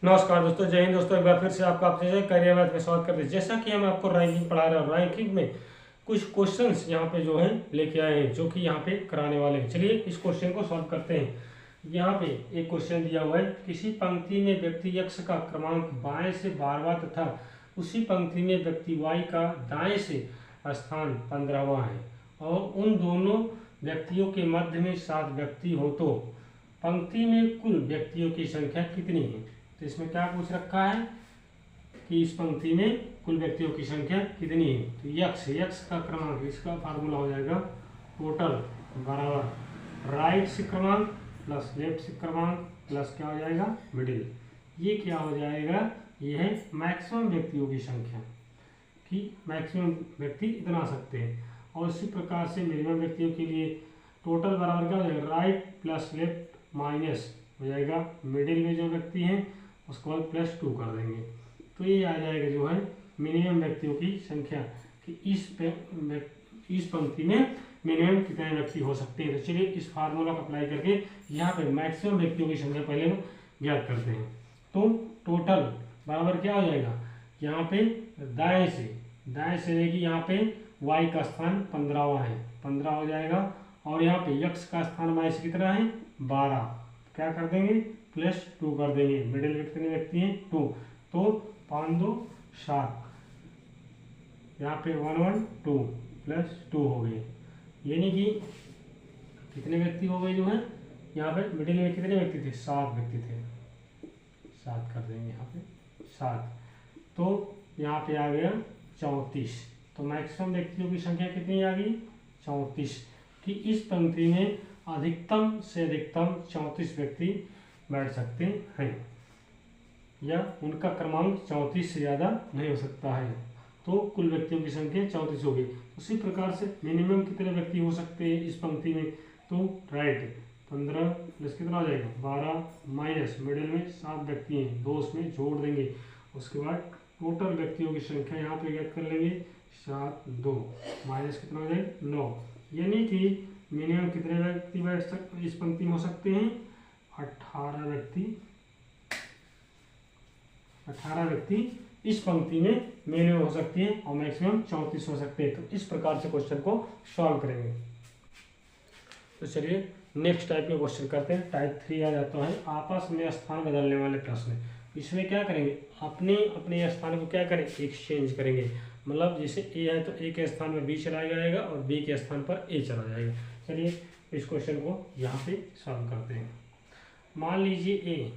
नमस्कार दोस्तों, जय हिंद दोस्तों। एक बार फिर से आपका अपने करियर मैथ में स्वागत करते हैं। जैसा कि हम आपको रैंकिंग पढ़ा रहे हैं, रैंकिंग में कुछ क्वेश्चंस यहाँ पे जो है लेके आए हैं, जो कि यहाँ पे कराने वाले हैं। चलिए इस क्वेश्चन को सॉल्व करते हैं। यहाँ पे एक क्वेश्चन दिया हुआ है, किसी पंक्ति में व्यक्ति x का क्रमांक बाएं से 12वां तथा उसी पंक्ति में व्यक्ति y का दाएं से स्थान 15वां है और उन दोनों व्यक्तियों के मध्य में 7 व्यक्ति हो, तो पंक्ति में कुल व्यक्तियों की संख्या कितनी है। तो इसमें क्या पूछ रखा है कि इस पंक्ति में कुल व्यक्तियों की संख्या कितनी है। तो यक्स का क्रमांक, इसका फार्मूला हो जाएगा टोटल बराबर राइट से क्रमांक प्लस लेफ्ट से क्रमांक प्लस क्या हो जाएगा मिडिल। ये क्या हो जाएगा, ये है मैक्सिमम व्यक्तियों की संख्या कि मैक्सिमम व्यक्ति इतना आ सकते हैं। और इसी प्रकार से मिनिमम व्यक्तियों के लिए टोटल बराबर क्या हो जाएगा, राइट प्लस लेफ्ट माइनस हो जाएगा मिडिल में जो व्यक्ति हैं उसके बाद +2 कर देंगे। तो ये आ जाएगा जो है मिनिमम व्यक्तियों की संख्या कि इस पंक्ति में मिनिमम कितने व्यक्ति हो सकते हैं। तो चलिए इस फार्मूला को अप्लाई करके यहाँ पे मैक्सिमम व्यक्तियों की संख्या पहले हम ज्ञात करते हैं। तो टोटल बराबर क्या हो जाएगा, यहाँ पे दाएं से लेगी यहाँ पे y का स्थान 15वां है, 15 हो जाएगा। और यहाँ पे x का स्थान y से कितना है 12, क्या कर देंगे +2 कर देंगे। मिडिल में कितने व्यक्ति हैं 2, तो 5 2 7, यहाँ पे 1 1 2 +2 हो गए। यानी कि कितने व्यक्ति हो गए जो है यहाँ पे मिडिल में कितने व्यक्ति थे, 7 व्यक्ति थे, 7 कर देंगे यहाँ पे 7। तो यहाँ पे आ गया 34। तो मैक्सिमम व्यक्तियों की संख्या कितनी आ गई 34 कि इस पंक्ति में अधिकतम से अधिकतम 34 व्यक्ति बैठ सकते हैं या उनका क्रमांक 34 से ज़्यादा नहीं हो सकता है। तो कुल व्यक्तियों की संख्या 34 होगी। उसी प्रकार से मिनिमम कितने व्यक्ति हो सकते हैं इस पंक्ति में, तो राइट 15 प्लस कितना हो जाएगा 12 माइनस मिडिल में 7 व्यक्ति हैं, 2 उसमें जोड़ देंगे। उसके बाद टोटल व्यक्तियों की संख्या यहाँ पे ज्ञात कर लेंगे 7 2 माइनस कितना हो जाएगा 9। यानी कि मिनिमम कितने व्यक्ति बैठ सकते इस पंक्ति में हो सकते हैं 18 व्यक्ति इस पंक्ति में मिनिमम हो सकती है और मैक्सिमम 34 हो सकते हैं। तो इस प्रकार से क्वेश्चन को सॉल्व करेंगे। तो चलिए नेक्स्ट टाइप के क्वेश्चन करते हैं। टाइप 3 आ जाता है आपस में स्थान बदलने वाले प्रश्न। इसमें क्या करेंगे, अपने अपने स्थान को क्या करें एक्सचेंज करेंगे। मतलब जैसे ए है तो ए के स्थान पर बी चला जाएगा और बी के स्थान पर ए चला जाएगा। चलिए इस क्वेश्चन को यहाँ पे सॉल्व करते हैं। मान लीजिए ए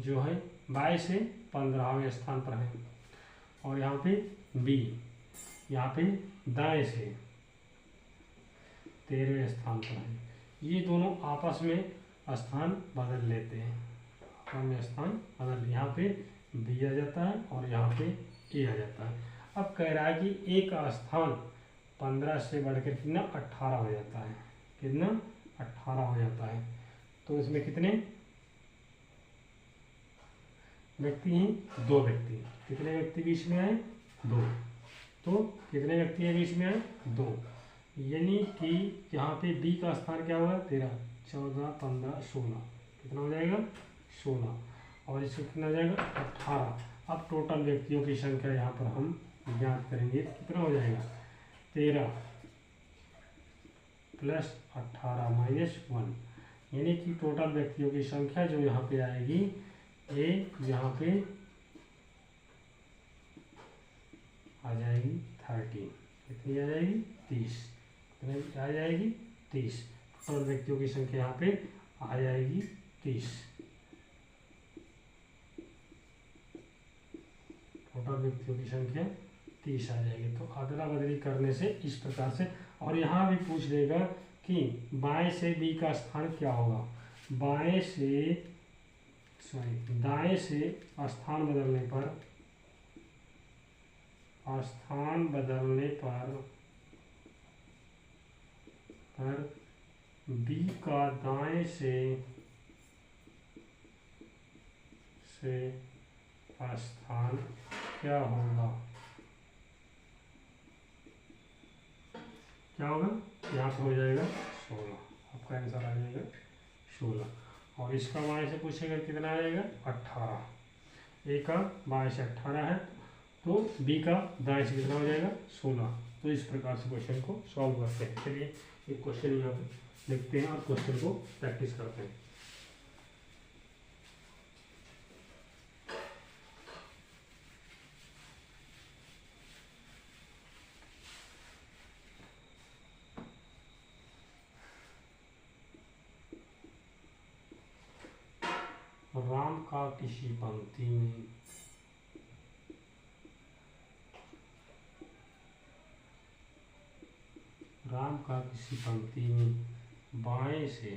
जो है 22 से 15वें स्थान पर है और यहाँ पे बी यहाँ पे दाएं से 13वें स्थान पर है। ये दोनों आपस में स्थान बदल लेते हैं, आपस में स्थान बदल, यहाँ पे बी आ जाता है और यहाँ पे ए आ जाता है। अब कह रहा है कि ए का स्थान 15 से बढ़कर कितना 18 हो जाता है, कितना 18 हो जाता है। तो इसमें कितने व्यक्ति हैं 2 व्यक्ति। कितने व्यक्ति बीच में आए 2, तो कितने व्यक्ति है बीच में आए 2। यानी कि यहाँ पे बी का स्थान क्या हुआ 13 14 15 16, कितना हो जाएगा 16 और इससे कितना हो जाएगा 18। अब टोटल व्यक्तियों की संख्या यहाँ पर हम ज्ञात करेंगे, कितना हो जाएगा 13 प्लस 18 माइनस 1, यानी कि टोटल व्यक्तियों की संख्या जो यहाँ पे आएगी ए यहाँ पे आ जाएगी 30, कितनी आ जाएगी 30, कितनी आ जाएगी 30। टोटल व्यक्तियों की संख्या यहाँ पे आ जाएगी 30। टोटल व्यक्तियों की संख्या 30 आ जाएगी। तो अदला बदली करने से इस प्रकार से, और यहाँ भी पूछ लेगा कि बाएं से बी का स्थान क्या होगा। दाएं से स्थान बदलने पर बी का दाएं से स्थान क्या होगा, यहाँ पे हो जाएगा 16, आपका आंसर आ जाएगा 16। और इसका y से पूछेगा कितना आ जाएगा 18। ए का बाएं से 18 है, तो बी का दाएं से कितना हो जाएगा 16। तो इस प्रकार से क्वेश्चन को सॉल्व करते हैं। चलिए एक क्वेश्चन यहाँ पे लिखते हैं और क्वेश्चन को प्रैक्टिस करते हैं। राम का किसी पंक्ति में बाएं से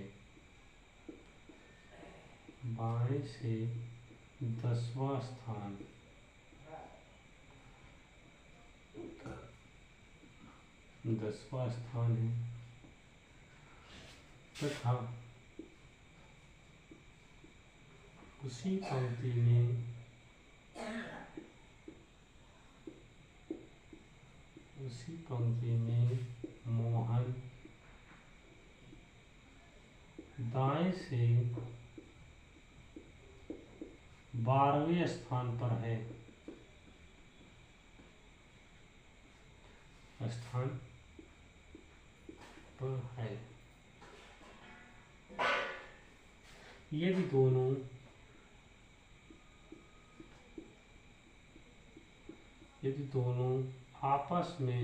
10वां स्थान है तथा उसी पंक्ति में मोहन दाएं से 12वें स्थान पर है। यदि दोनों आपस में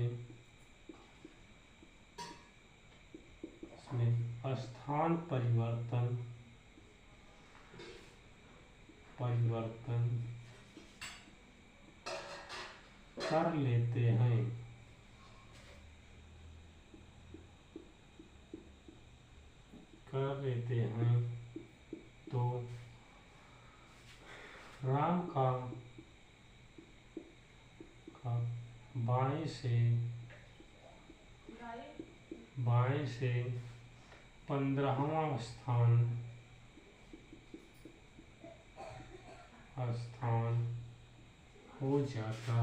स्थान परिवर्तन कर लेते हैं तो राम का बाएं से 15वां स्थान हो जाता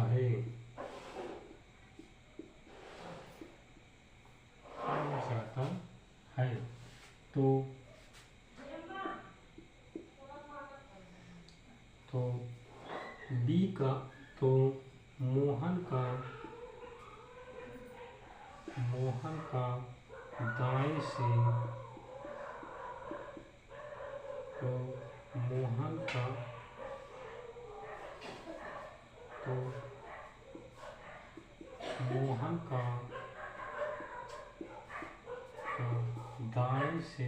है। तो बी का तो मोहन का दाएं से दाएं से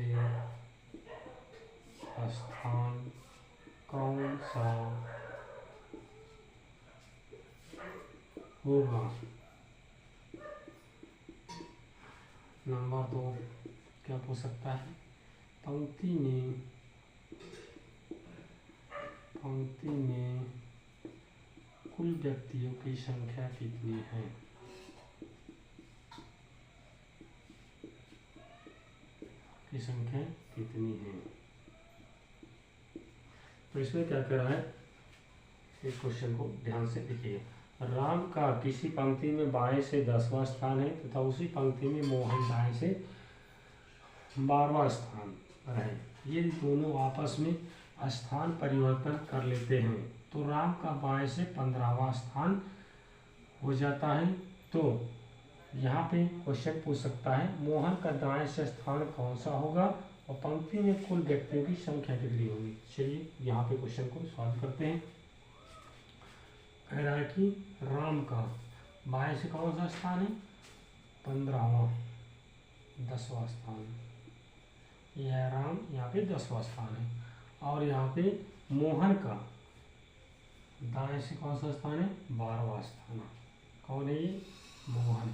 स्थान कौन सा होगा? नंबर 2 क्या पूछ सकता है? पंक्ति में कुल व्यक्तियों की संख्या कितनी है? तो इसमें क्या कर रहा है, इस क्वेश्चन को ध्यान से देखिए। राम का किसी पंक्ति में बाएं से 10वां स्थान है तथा उसी पंक्ति में मोहन दाएं से 12वां स्थान पर है। ये दोनों आपस में स्थान परिवर्तन कर लेते हैं तो राम का बाएं से 15वां स्थान हो जाता है। तो यहाँ पे क्वेश्चन पूछ सकता है मोहन का दाएं से स्थान कौन सा होगा और पंक्ति में कुल व्यक्तियों की संख्या कितनी होगी। चलिए यहाँ पे क्वेश्चन को सॉल्व करते हैं। कह रहा है कि राम का बाएं से कौन सा स्थान है? 15वां 10वां स्थान। यह राम यहाँ पे 10वां स्थान है और यहाँ पे मोहन का दाएं से कौन सा स्थान है? 12वां स्थान। कौन है ये? मोहन।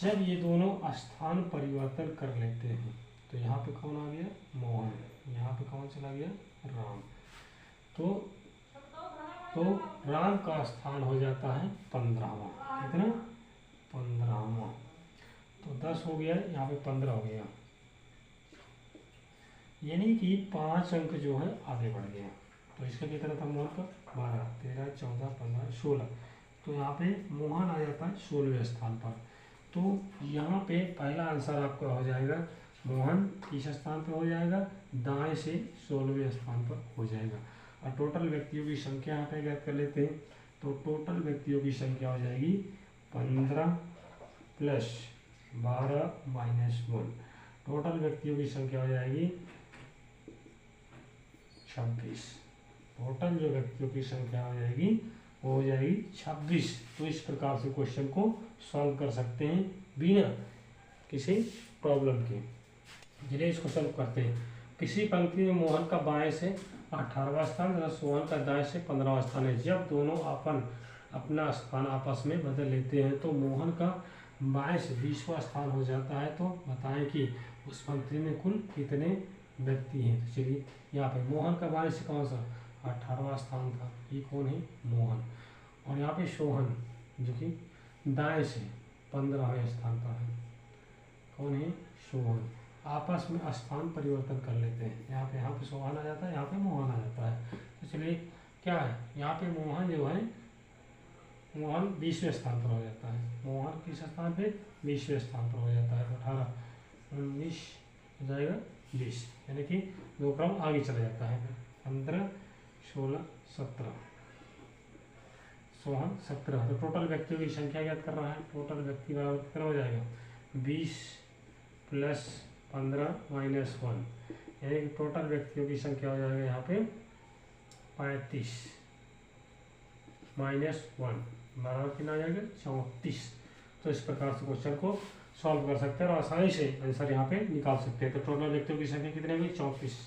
जब ये दोनों स्थान परिवर्तन कर लेते हैं तो यहाँ पे कौन आ गया? मोहन। यहाँ पे कौन चला गया? राम। तो राम का स्थान हो जाता है 15वां। कितना? 15वां। तो 10 हो गया, यहाँ पे 15 हो गया, यानी कि 5 अंक जो है आगे बढ़ गया। तो इसका कितना था मोहन का? 12, 13, 14, 15, 16। तो यहाँ पे मोहन आ जाता है 16वें स्थान पर। तो यहाँ पे पहला आंसर आपका हो जाएगा मोहन किस स्थान पर हो जाएगा? दाएं से 16वें स्थान पर हो जाएगा। और टोटल व्यक्तियों की संख्या यहाँ पे ज्ञात कर लेते हैं। तो टोटल व्यक्तियों की संख्या हो जाएगी 15 प्लस 12 माइनस 1। टोटल व्यक्तियों की संख्या हो जाएगी 26। टोटल जो व्यक्तियों की संख्या हो जाएगी वो हो जाएगी 26। तो इस प्रकार से क्वेश्चन को सॉल्व कर सकते हैं बिना किसी प्रॉब्लम के। चलिए इसको सॉल्व करते हैं। किसी पंक्ति में मोहन का बाएं से 18वां स्थान तथा सोहन का दाएं से 15वां स्थान है। जब दोनों अपना स्थान आपस में बदल लेते हैं तो मोहन का बाएं से 20वां स्थान हो जाता है। तो बताएं कि उस पंक्ति में कुल कितने व्यक्ति हैं। तो चलिए यहाँ पे मोहन का बाएं से कौन सा 18वां स्थान था, ये कौन है मोहन। और यहाँ पे सोहन जो कि दाएं से 15वें स्थान पर है, कौन है सोहन। आपस में स्थान परिवर्तन कर लेते हैं। यहाँ पे सोहन आ जाता है, यहाँ पे मोहन आ जाता है। तो चलिए क्या है, यहाँ पे मोहन जो है मोहन 20वें स्थान पर हो जाता है। मोहन किस स्थान पे 20वें स्थान पर हो जाता है। तो 18 19 हो जाएगा 20, यानी कि 2 क्रम आगे चला जाता है। 15 16 17 सोहन 17। तो टोटल व्यक्तियों की संख्या ज्ञात कर रहा है। टोटल व्यक्ति बराबर कितना हो जाएगा 20 प्लस 15 माइनस 1, यानी कि टोटल व्यक्तियों की संख्या हो जाएगा यहाँ पे 35 माइनस 1 बराबर कितना आ जाएगा 34। तो इस प्रकार से क्वेश्चन को सॉल्व कर सकते हैं और आसानी से आंसर यहाँ पे निकाल सकते हैं। तो टोटल व्यक्तियों की संख्या कितनी होगी 34।